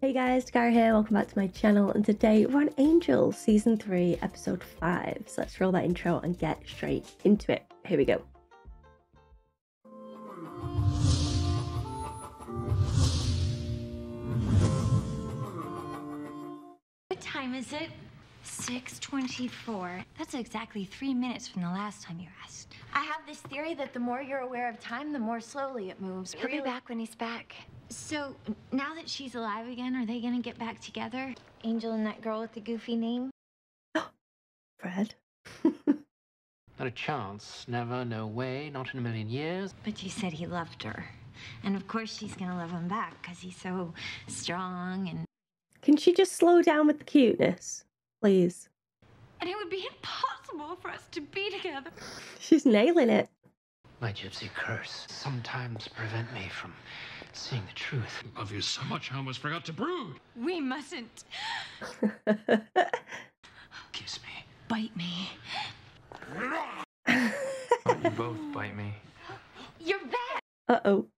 Hey guys, Dakara here, welcome back to my channel, and today we're on Angel Season 3, Episode 5. So let's roll that intro and get straight into it. Here we go. What time is it? 6:24. That's exactly 3 minutes from the last time you asked. I have this theory that the more you're aware of time, the more slowly it moves. He'll be back when he's back. So, now that she's alive again, are they gonna get back together? Angel and that girl with the goofy name. Fred. Not a chance. Never, no way, not in a million years. But you said he loved her. And of course she's gonna love him back, because he's so strong and... Can she just slow down with the cuteness, please? And it would be impossible for us to be together. She's nailing it. My gypsy curse sometimes prevent me from seeing the truth. Love you so much, I almost forgot to brood. We mustn't. Kiss me. Bite me. You both bite me. You're back! Uh-oh.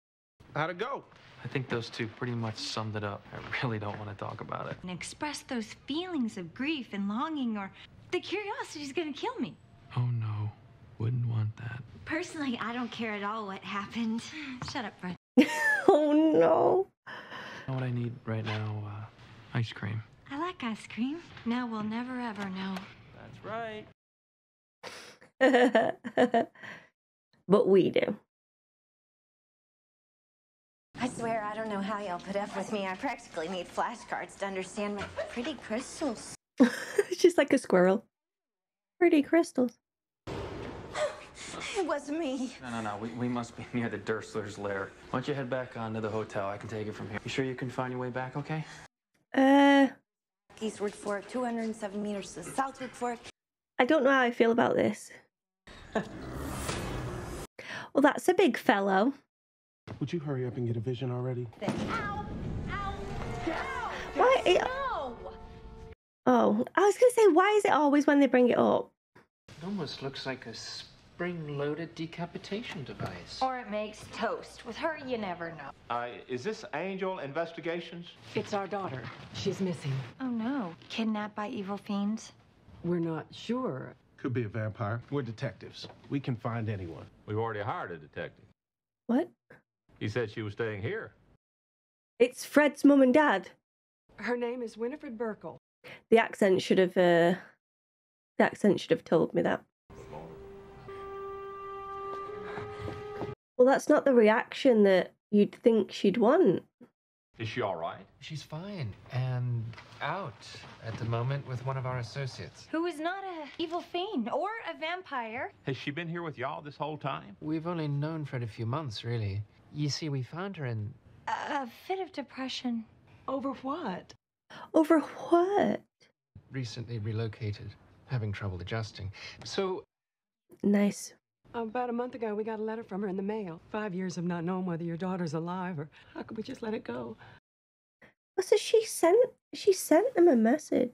How'd it go? I think those two pretty much summed it up. I really don't want to talk about it. And express those feelings of grief and longing, or the curiosity's gonna kill me. Oh no, wouldn't want that. Personally, I don't care at all what happened. Shut up, Fred. Oh no. You know what I need right now? Ice cream. I like ice cream. Now we'll never ever know. That's right. But we do. I swear, I don't know how y'all put up with me. I practically need flashcards to understand my pretty crystals. She's like a squirrel. Pretty crystals. It wasn't me. No. We must be near the Dursler's lair. Why don't you head back on to the hotel? I can take it from here. You sure you can find your way back, okay? Eastward Fork, 207 meters to the southward fork. I don't know how I feel about this. Well, that's a big fellow. Would you hurry up and get a vision already? Ow! Ow! Ow! Why? No! Oh, I was going to say, why is it always when they bring it up? It almost looks like a spring-loaded decapitation device. Or it makes toast. With her, you never know. Is this Angel Investigations? It's our daughter. She's missing. Oh no. Kidnapped by evil fiends? We're not sure. Could be a vampire. We're detectives. We can find anyone. We've already hired a detective. What? He said she was staying here. It's Fred's mum and dad. Her name is Winifred Burkle. The accent should have told me that. Well, that's not the reaction that you'd think she'd want. Is she all right? She's fine and out at the moment with one of our associates. Who is not a evil fiend or a vampire. Has she been here with y'all this whole time? We've only known Fred a few months, really. You see, we found her in... A fit of depression. Over what? Over what? recently relocated, having trouble adjusting. So... Nice. About a month ago, we got a letter from her in the mail. 5 years of not knowing whether your daughter's alive, or how could we just let it go? Oh, so she sent them a message.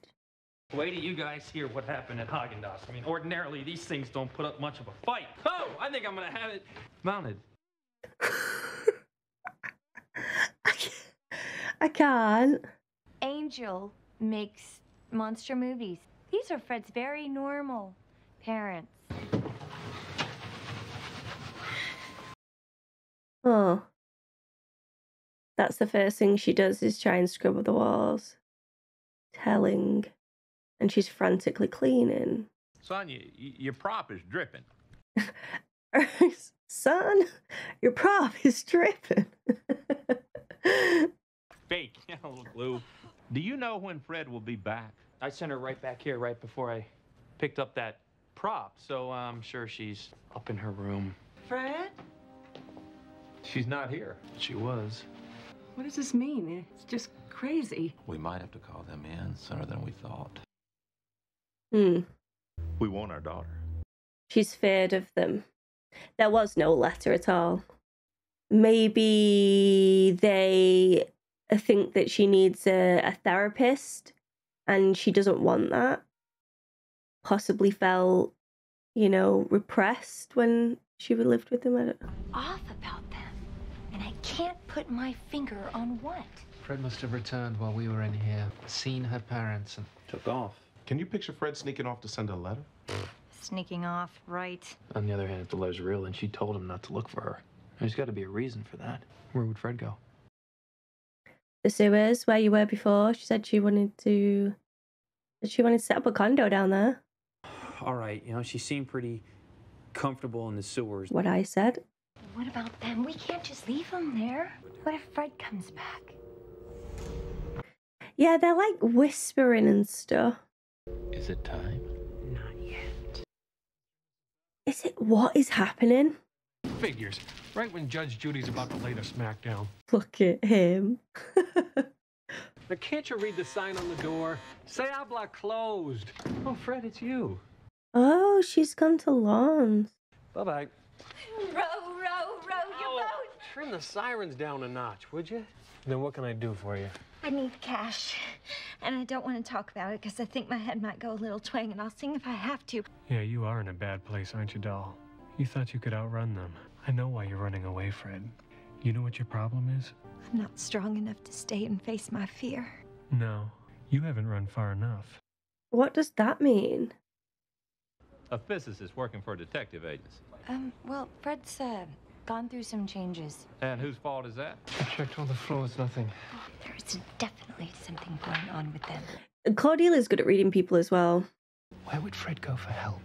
Wait till you guys hear what happened at Haagen-Dazs. I mean, ordinarily, these things don't put up much of a fight. Oh, I think I'm gonna have it mounted. I can't. Angel makes monster movies. These are Fred's very normal parents. Oh. That's the first thing she does, is try and scrub up the walls. Telling. And she's frantically cleaning. Sonia, your prop is dripping. Son, your prop is dripping. Fake yellow glue. Do you know when Fred will be back? I sent her right back here right before I picked up that prop, so I'm sure she's up in her room. Fred? She's not here. She was. What does this mean? It's just crazy. We might have to call them in sooner than we thought. We want our daughter. She's feared of them. There was no letter at all. Maybe they think that she needs a therapist and she doesn't want that. Possibly felt, repressed when she lived with them. I don't know. Off about them. And I can't put my finger on what. Fred must have returned while we were in here, seen her parents, and Took off. Can you picture Fred sneaking off to send a letter? Sneaking off, right? On the other hand, if the letter's real, then she told him not to look for her. There's got to be a reason for that. Where would Fred go? The sewers, where you were before. She said she wanted to set up a condo down there. All right, you know, she seemed pretty comfortable in the sewers. What I said. What about them? We can't just leave them there. What if Fred comes back? Yeah, they're like whispering and stuff. Is it time? Not yet. Is it? What is happening? Figures. Right when Judge Judy's about to lay the smack down. Look at him. Now, can't you read the sign on the door? Say habla closed. Oh, Fred, it's you. Oh, she's gone to Lawns. Bye-bye. Row, your boat. Trim the sirens down a notch, would you? Then what can I do for you? I need cash. And I don't want to talk about it because I think my head might go a little twang, and I'll sing if I have to. Yeah, you are in a bad place, aren't you, doll? You thought you could outrun them. I know why you're running away, Fred. You know what your problem is? I'm not strong enough to stay and face my fear. No, you haven't run far enough. What does that mean? A physicist working for a detective agency. Well, Fred's, gone through some changes. And whose fault is that? I checked all the floors, nothing. There's definitely something going on with them. Cordelia's good at reading people as well. where would Fred go for help,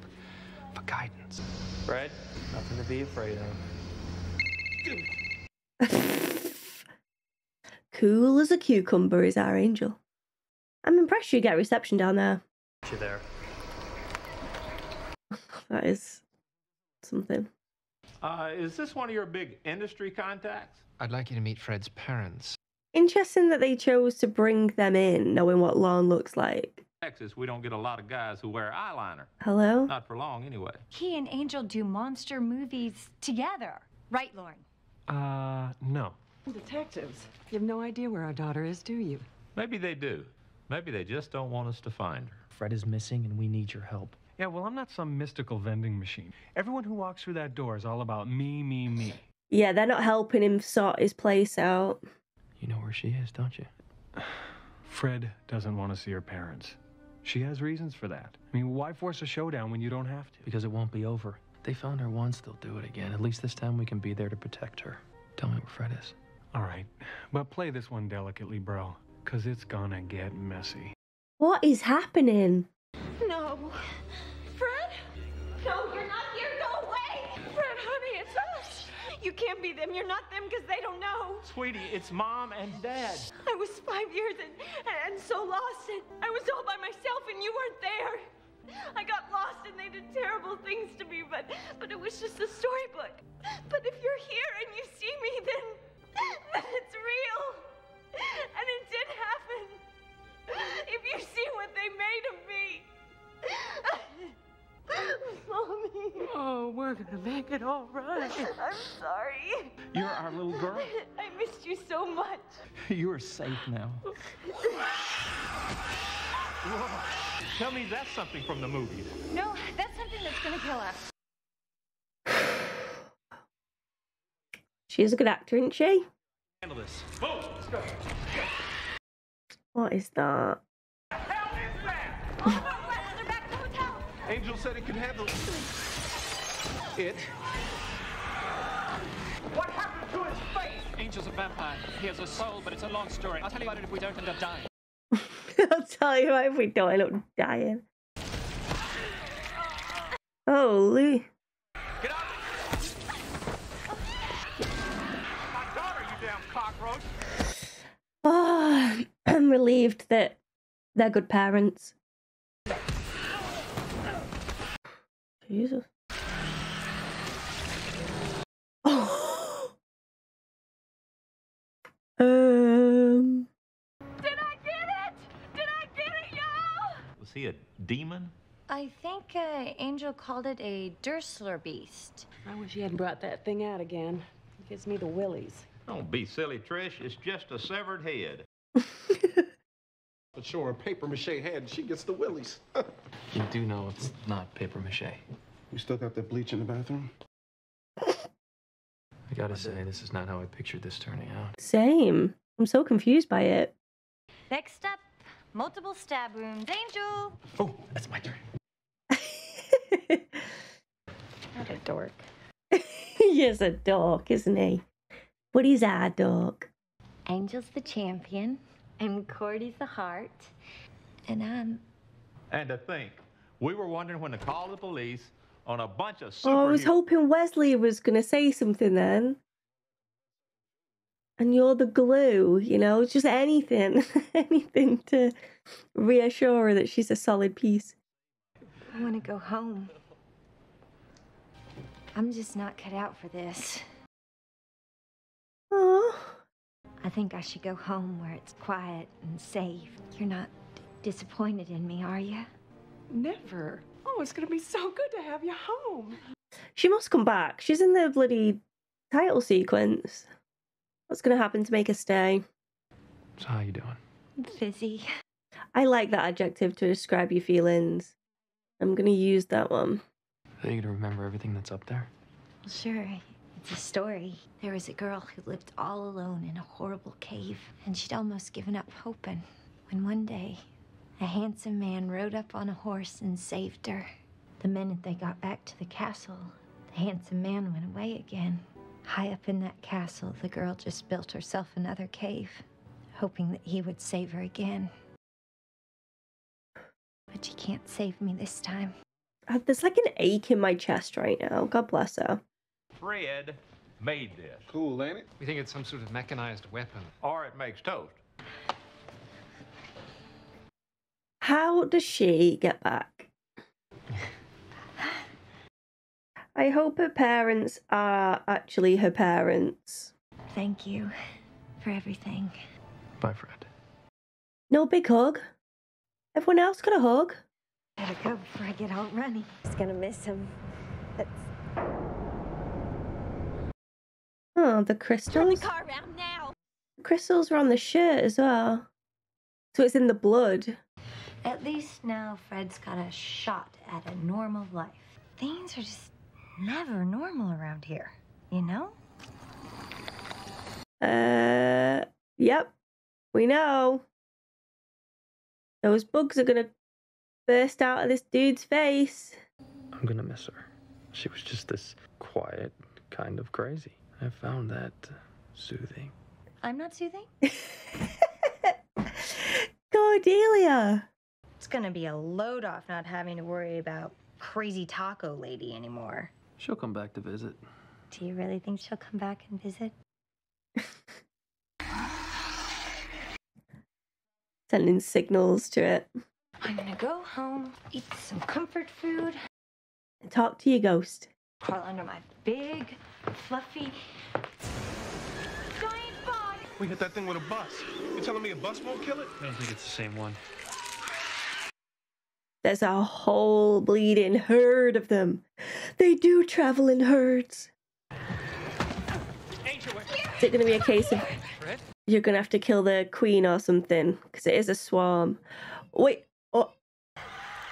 for guidance? Fred, nothing to be afraid of. Cool as a cucumber is our angel. I'm impressed you get reception down there. You there? That is something. Is this one of your big industry contacts? I'd like you to meet Fred's parents. Interesting that they chose to bring them in, knowing what Lorne looks like. Texas, we don't get a lot of guys who wear eyeliner. Hello? Not for long, anyway. He and Angel do monster movies together. Right, Lauren? No. Detectives, you have no idea where our daughter is, do you? Maybe they do. Maybe they just don't want us to find her. Fred is missing and we need your help. Yeah, well, I'm not some mystical vending machine. Everyone who walks through that door is all about me, me, me. Yeah, they're not helping him sort his place out. You know where she is, don't you? Fred doesn't want to see her parents. She has reasons for that. I mean, why force a showdown when you don't have to? Because it won't be over. They found her once, they'll do it again. At least this time we can be there to protect her. Tell me where Fred is. All right, but play this one delicately, bro, because it's gonna get messy. What is happening? No. Fred? No, you're not here. Go away. Fred, honey, it's us. You can't be them. You're not them because they don't know. Sweetie, it's Mom and Dad. I was 5 years and so lost, and I was all by myself, and you weren't there. I got lost, and they did terrible things to me, but it was just a storybook. But if you're here and you see me, then it's real, and it did happen. If you see what they made of me. Mommy. Oh, we're gonna make it all right. I'm sorry. You're our little girl. I missed you so much. You are safe now. Whoa. Tell me that's something from the movies. No, that's something that's gonna kill us. She is a good actor, isn't she? Handle this. Whoa, let's go. What is that? Angel said it could handle it. What happened to his face? Angel's a vampire. He has a soul, but it's a long story. I'll tell you about it if we don't end up dying. I'll tell you what, if we don't end up dying. Holy. Get up! My daughter, you damn cockroach! Oh, I'm relieved that they're good parents. Jesus. Oh. Did I get it? Did I get it, y'all? Was he a demon? I think Angel called it a Dursler beast. I wish you hadn't brought that thing out again. It gives me the willies. Don't be silly, Trish. It's just a severed head. But show her a paper-mache head, she gets the willies. You do know it's not paper-mache. You still got that bleach in the bathroom? I gotta say, this is not how I pictured this turning out. Same. I'm so confused by it. Next up, multiple stab wounds. Angel! Oh, that's my turn. What a dork. He's a dork, isn't he? But he's our dork. Angel's the champion, and Cordy's the heart, and I'm... And to think, we were wondering when to call the police on a bunch of Oh, I was hoping Wesley was going to say something then. And you're the glue, you know, just anything. Anything to reassure her that she's a solid piece. I want to go home. I'm just not cut out for this. Oh. I think I should go home where it's quiet and safe. You're not disappointed in me, are you? Never. Oh, it's going to be so good to have you home. She must come back. She's in the bloody title sequence. What's going to happen to make her stay? So how you doing? Fizzy. I like that adjective to describe your feelings. I'm going to use that one. Are you gonna remember everything that's up there? Well, sure. It's a story. There was a girl who lived all alone in a horrible cave, and she'd almost given up hoping when one day a handsome man rode up on a horse and saved her. The minute they got back to the castle, the handsome man went away again. High up in that castle, the girl just built herself another cave, hoping that he would save her again. But she can't save me this time. There's like an ache in my chest right now. God bless her. Fred made this. Cool, ain't it? We think it's some sort of mechanized weapon. Or it makes toast. How does she get back? I hope her parents are actually her parents. Thank you for everything. Bye, Fred. No big hug. Everyone else got a hug. Gotta go before I get all runny. Just gonna miss him. Oh, the crystals. Turn the car around now. The crystals are on the shirt as well. So it's in the blood. At least now Fred's got a shot at a normal life. Things are just never normal around here, you know? Yep. We know. Those bugs are gonna burst out of this dude's face. I'm gonna miss her. She was just this quiet, kind of crazy. I found that soothing. I'm not soothing? Cordelia! It's gonna be a load off not having to worry about crazy taco lady anymore. She'll come back to visit. Do you really think she'll come back and visit? Sending signals to it. I'm gonna go home, eat some comfort food, Talk to your ghost. crawl under my big, fluffy, giant body. We hit that thing with a bus. You telling me a bus won't kill it? I don't think it's the same one. There's a whole bleeding herd of them. They do travel in herds. Is it going to be a case of you're going to have to kill the queen or something? Because it is a swarm. Wait. Oh.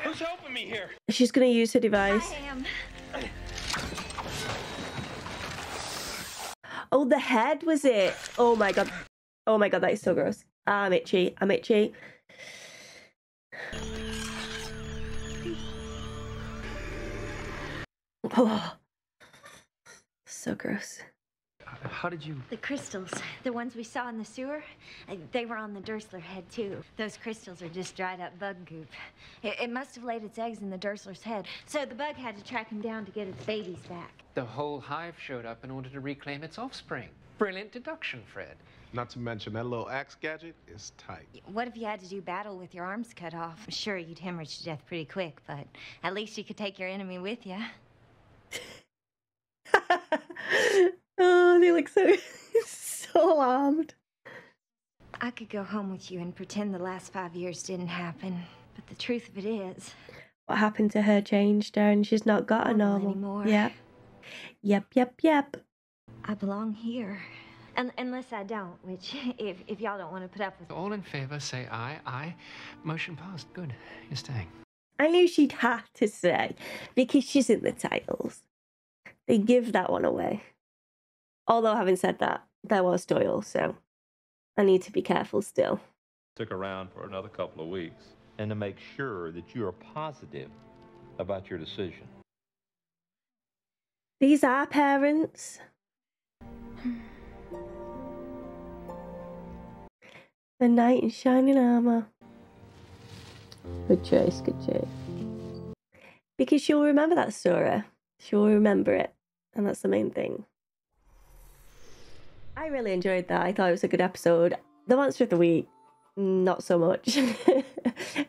Who's helping me here? She's going to use her device. I am. Oh, the head was it? Oh my god. Oh my god, that is so gross. I'm itchy. I'm itchy. Oh. So gross. How did you... The crystals, the ones we saw in the sewer, they were on the Dursler head, too. Those crystals are just dried up bug goop. It must have laid its eggs in the Dursler's head, so the bug had to track him down to get its babies back. The whole hive showed up in order to reclaim its offspring. Brilliant deduction, Fred. Not to mention that little axe gadget is tight. What if you had to do battle with your arms cut off? Sure, you'd hemorrhage to death pretty quick, but at least you could take your enemy with you. Oh, they look so so alarmed. I could go home with you and pretend the last 5 years didn't happen, but the truth of it is... What happened to her changed her and she's not got a normal anymore. Yep. Yep. I belong here. Unless I don't, which, if y'all don't want to put up with... All in favor, say aye, aye. Motion passed. Good. You're staying. I knew she'd have to say, because she's in the titles. They give that one away. Although, having said that, there was Doyle, so I need to be careful still. Stick around for another couple of weeks and to make sure that you are positive about your decision. These are parents. The knight in shining armor. Good choice, good choice. Because she'll remember that story. She'll remember it. And that's the main thing. I really enjoyed that. I thought it was a good episode. The Monster of the Week, not so much.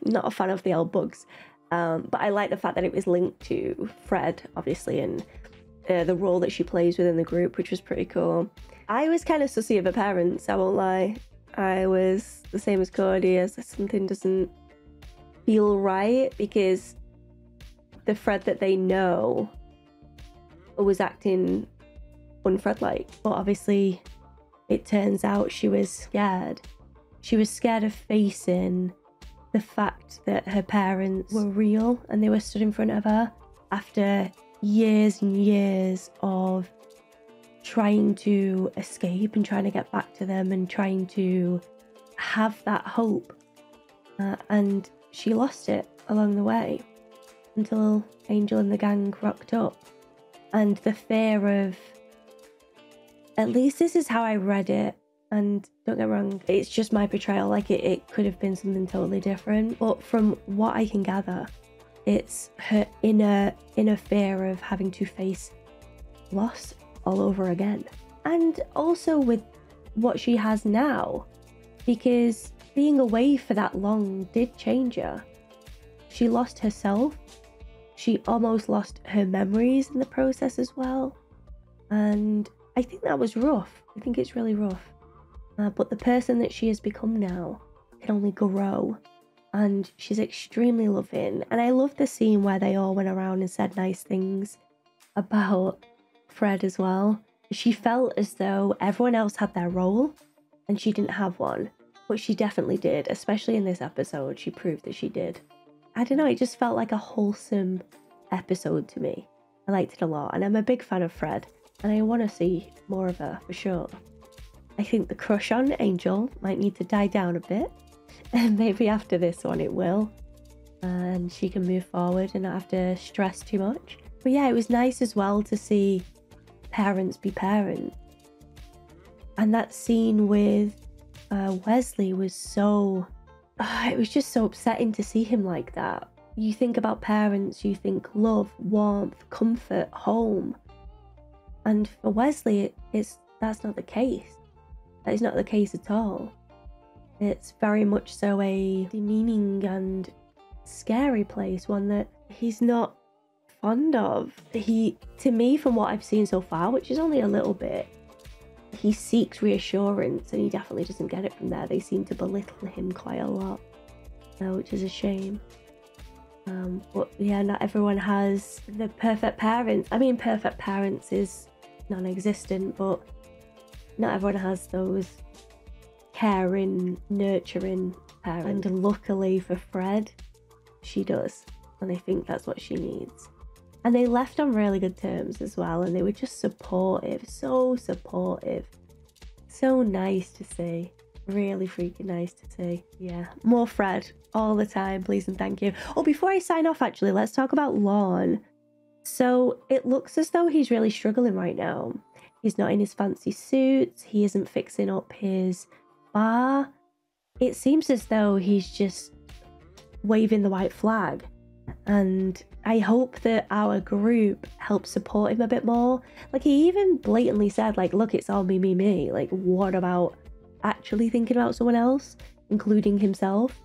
Not a fan of the old bugs. But I like the fact that it was linked to Fred, obviously, and the role that she plays within the group, which was pretty cool. I was kind of sussy of her parents, I won't lie. I was the same as Cody, as something doesn't feel right, because the Fred that they know was acting unfred-like. But obviously, it turns out she was scared. She was scared of facing the fact that her parents were real and they were stood in front of her after years and years of trying to escape and trying to get back to them and trying to have that hope. And she lost it along the way until Angel and the gang rocked up. And the fear of, at least this is how I read it, and don't get me wrong, it's just my portrayal, like it could have been something totally different, but from what I can gather, it's her inner fear of having to face loss all over again. And also with what she has now, because being away for that long did change her. She lost herself. She almost lost her memories in the process as well. And I think that was rough. I think it's really rough. But the person that she has become now can only grow. And she's extremely loving. And I love the scene where they all went around and said nice things about Fred as well. She felt as though everyone else had their role and she didn't have one. But she definitely did, especially in this episode. She proved that she did. I don't know, it just felt like a wholesome episode to me. I liked it a lot, and I'm a big fan of Fred, and I want to see more of her for sure. I think the crush on Angel might need to die down a bit, and maybe after this one it will, and she can move forward and not have to stress too much. But yeah, it was nice as well to see parents be parents. And that scene with Wesley was so... it was just so upsetting to see him like that. You think about parents, you think love, warmth, comfort, home. And for Wesley, that's not the case. That is not the case at all. It's very much so a demeaning and scary place, one that he's not fond of. To me, from what I've seen so far, which is only a little bit, he seeks reassurance, and he definitely doesn't get it from there. They seem to belittle him quite a lot, which is a shame. But yeah, not everyone has the perfect parents. I mean, perfect parents is non-existent, but not everyone has those caring, nurturing parents. And luckily for Fred, she does. And I think that's what she needs. And they left on really good terms as well, and they were just supportive, so supportive. So nice to see. Really freaking nice to see. Yeah, more Fred all the time, please and thank you. Oh, before I sign off, actually, let's talk about Lorne. So it looks as though he's really struggling right now. He's not in his fancy suits. He isn't fixing up his bar. It seems as though he's just waving the white flag. And I hope that our group helps support him a bit more. Like, he even blatantly said, like, look, it's all me, me, me. Like, what about actually thinking about someone else, including himself?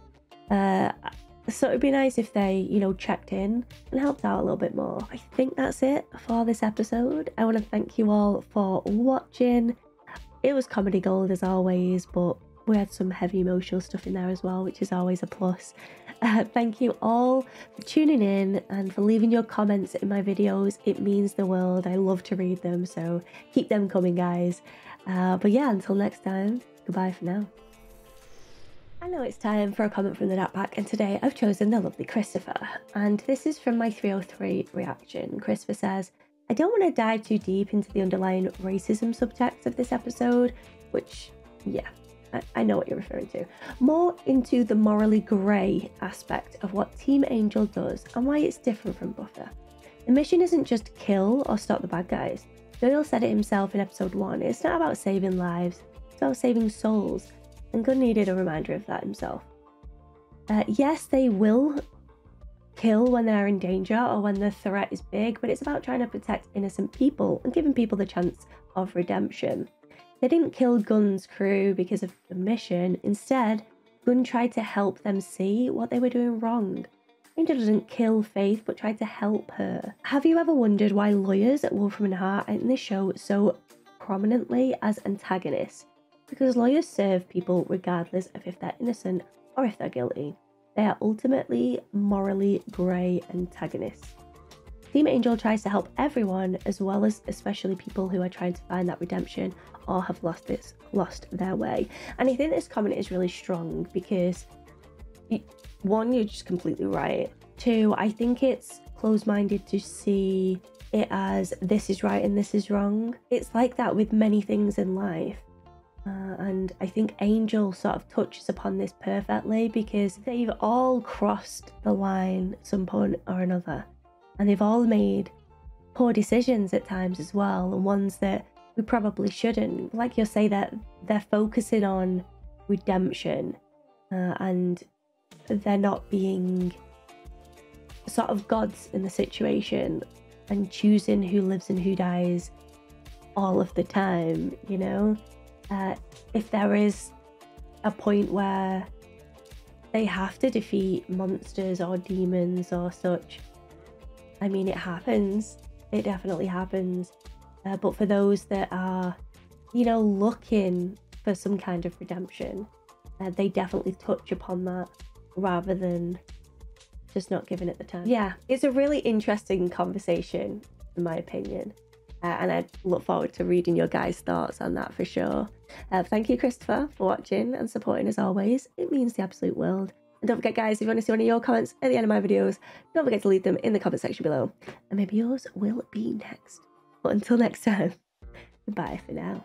So it'd be nice if they, you know, checked in and helped out a little bit more. I think that's it for this episode. I want to thank you all for watching. It was comedy gold as always, but we had some heavy emotional stuff in there as well, which is always a plus. Thank you all for tuning in and for leaving your comments in my videos. It means the world. I love to read them, so keep them coming, guys. But yeah, until next time, goodbye for now. I know it's time for a comment from the Nat Pack, and today I've chosen the lovely Christopher. And this is from my 303 reaction. Christopher says, I don't want to dive too deep into the underlying racism subtext of this episode, which, yeah, I know what you're referring to. More into the morally grey aspect of what Team Angel does and why it's different from Buffer. The mission isn't just kill or stop the bad guys. Doyle said it himself in episode 1, it's not about saving lives, it's about saving souls, and Gunn needed a reminder of that himself. Yes, they will kill when they're in danger or when the threat is big, but it's about trying to protect innocent people and giving people the chance of redemption. They didn't kill Gunn's crew because of the mission. Instead, Gunn tried to help them see what they were doing wrong. Angel doesn't kill Faith, but tried to help her. Have you ever wondered why lawyers at Wolfram and Hart are in this show so prominently as antagonists? Because lawyers serve people regardless of if they're innocent or if they're guilty. They are ultimately morally grey antagonists. Team Angel tries to help everyone, as well as especially people who are trying to find that redemption or have lost their way. And I think this comment is really strong because, 1, you're just completely right. 2, I think it's closed-minded to see it as this is right and this is wrong. It's like that with many things in life. And I think Angel sort of touches upon this perfectly because they've all crossed the line at some point or another. And they've all made poor decisions at times as well, and ones that we probably shouldn't. Like you say, that they're focusing on redemption and they're not being sort of gods in the situation and choosing who lives and who dies all of the time, you know? If there is a point where they have to defeat monsters or demons or such, I mean, it happens. It definitely happens. But for those that are, you know, looking for some kind of redemption, they definitely touch upon that rather than just not giving it the time. Yeah, it's a really interesting conversation, in my opinion. And I look forward to reading your guys' thoughts on that for sure. Thank you, Christopher, for watching and supporting as always. It means the absolute world. And don't forget, guys, if you want to see one of your comments at the end of my videos, don't forget to leave them in the comment section below. And maybe yours will be next. But until next time, goodbye for now.